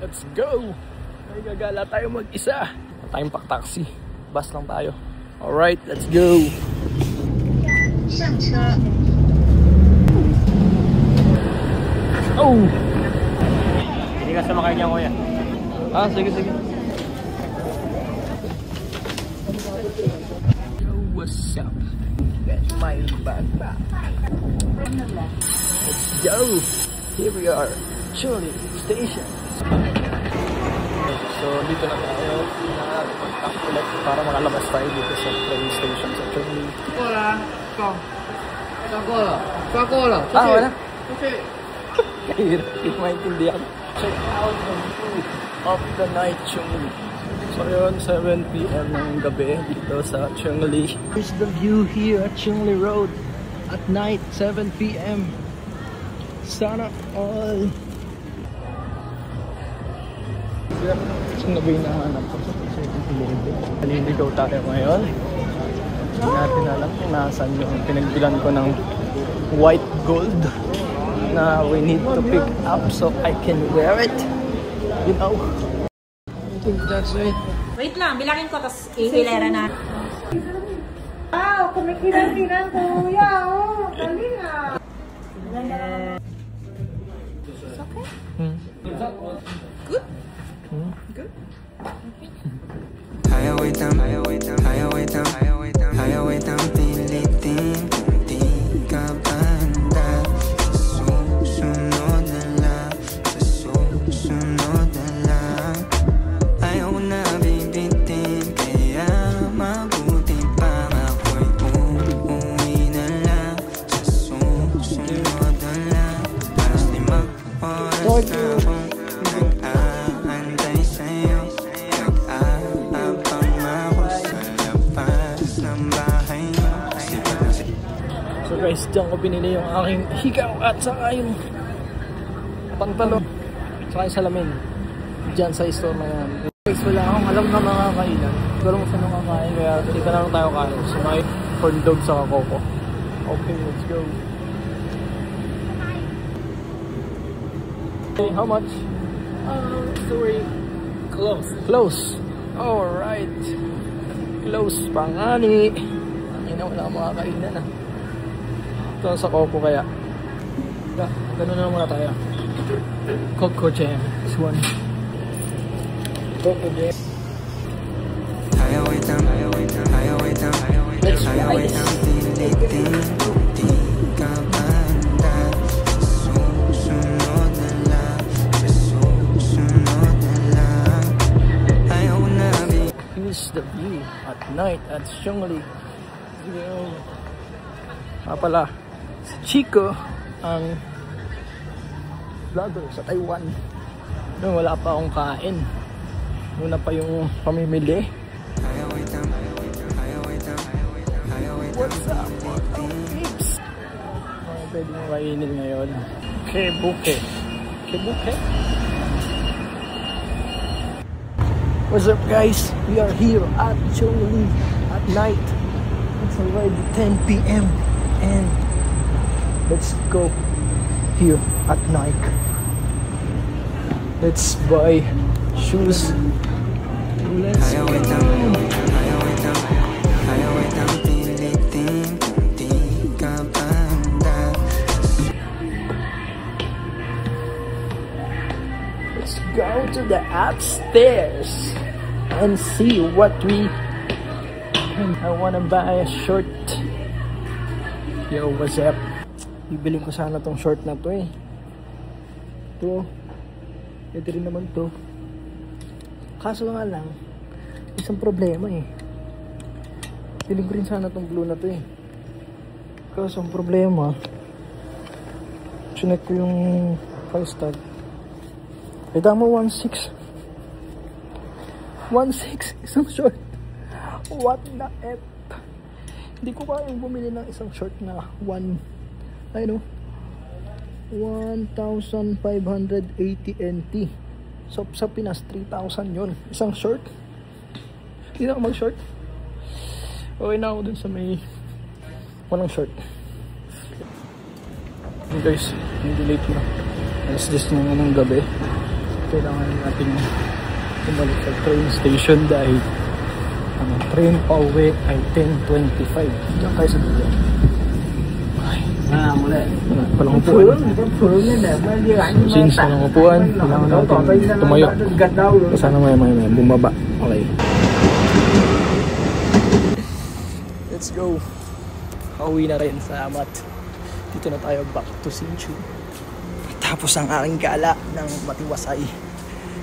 Let's go! May gagala tayo mag-isa. Wala tayong pak-taxi. Bus lang tayo. Alright, let's go! Oh! Hindi ka sumakay niya, kuya. Ah, sige, sige. Yo, what's up? That's my backpack. Let's go! Here we are, Chuli Station. So, dito na tayo. Nakapag-calculate para makalabas tayo dito sa train station sa Chuli. Hola, come. Coca-Cola. Ah, wala? Okay. Kahirap, hindi maintindihan. Check out the view of the night Chuli. So yun, 7 PM ng gabi dito sa Chungli. Here's the view here at Chungli Road at night, 7 PM. Sana all. Saan na ba yung nahanap ko? Naliligaw tayo ngayon. Hindi natin alam kung nasan yung pinagbilan ko ng white gold na we need to pick up so I can wear it. You know? I think that's it. Wait lang, bilangin ko, tapos ihilera na. Wow, kumikilang-kilang kuya, oh. Galing ah. It's okay? Good? Good? Pilitin kung di ka banda. Susunod na lang, susunod na lang. Ayaw na bibitin, kaya mabuti pa ako'y uuwi na lang. Susunod na lang, para 5 oras na akong nag-aantay sa'yo. Nag-aabang ako sa labas ng bahay mo. So guys, diyan ko pinili yung aking higaw at saka yung pantalon. Saka yung salamin. Diyan sa store na yan. Guys, wala akong alam na mga kainan. Siguro mo saan nakakain, kaya dito na lang tayo kain. So may corn dog sa kakoko. Okay, let's go. Okay, how much? Sorry. Close. Close. Alright. Close. Pangani. Hindi na wala akong mga kainan ah. Ito sa Coco kaya. Ganun na muna tayo. Coco Jam. This one. Coco Jam. Let's try this. Pilitin kung di ka banda. Susunod na lang, susunod na lang. Ayaw na Here's the view at night at Chungli. Pala, si Chico ang vlogger sa Taiwan. Noon wala pa akong kain. Muna pa yung pamimili. What's up mga peeps? Mga pwede mo kainin ngayon. Kebuke. Kebuke? What's up guys? We are here at Chungli at night. It's already 10 PM and let's go here at Nike. Let's buy shoes. Let's go. Let's go to the upstairs and see what we. I wanna buy a short. Yo, what's up? Bibiling ko sana tong short na to eh. Ito. Pwede rin naman to. Kaso nga lang, isang problema eh. Biling ko rin sana tong blue na to eh. Kaso ang problema, chinek ko yung price tag. Eh tama 1.6. 1.6 isang short. What the F? Hindi ko kayang bumili ng isang short na 1,580 NT. So sa Pinas 3,000 yun. Isang short. Hindi na ako mag-short. Okay na ako dun sa may walang short. Okay guys, hindi late na. Alas 10 na ng gabi. kailangan natin bumalik sa train station dahil ang train pa uwi ay 10:25. Diyan tayo sa dulo. Walang upuan. Since walang upuan, kailangan natin tumayo. Sana may bumaba. Okay. Let's go. Pauwi na rin. Salamat. Dito na tayo back to Hsinchu. Tapos ang aking gala ng matiwasay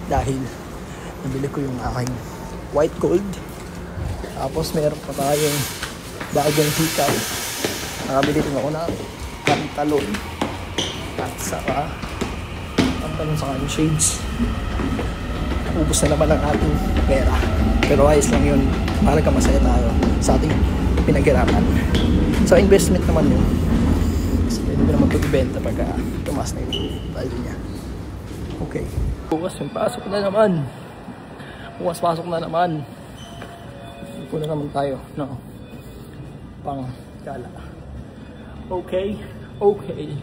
dahil nabili ko yung aking white gold. Tapos meron pa tayong dagang hikaw. Nakabili rin ako ng pantalon at saka pantalon sa kanyang shades. Ubus na naman ang ating pera, pero ayos lang yun. Mahalaga masaya tayo sa ating pinaghirapan. So investment naman yun, kasi pwede ko naman pag-ibenta pagka tumas na yung value niya. Okay, bukas yung pasok na naman. Bukas pasok na naman. Ipon na naman tayo, no? Pang gala. Okay, okay.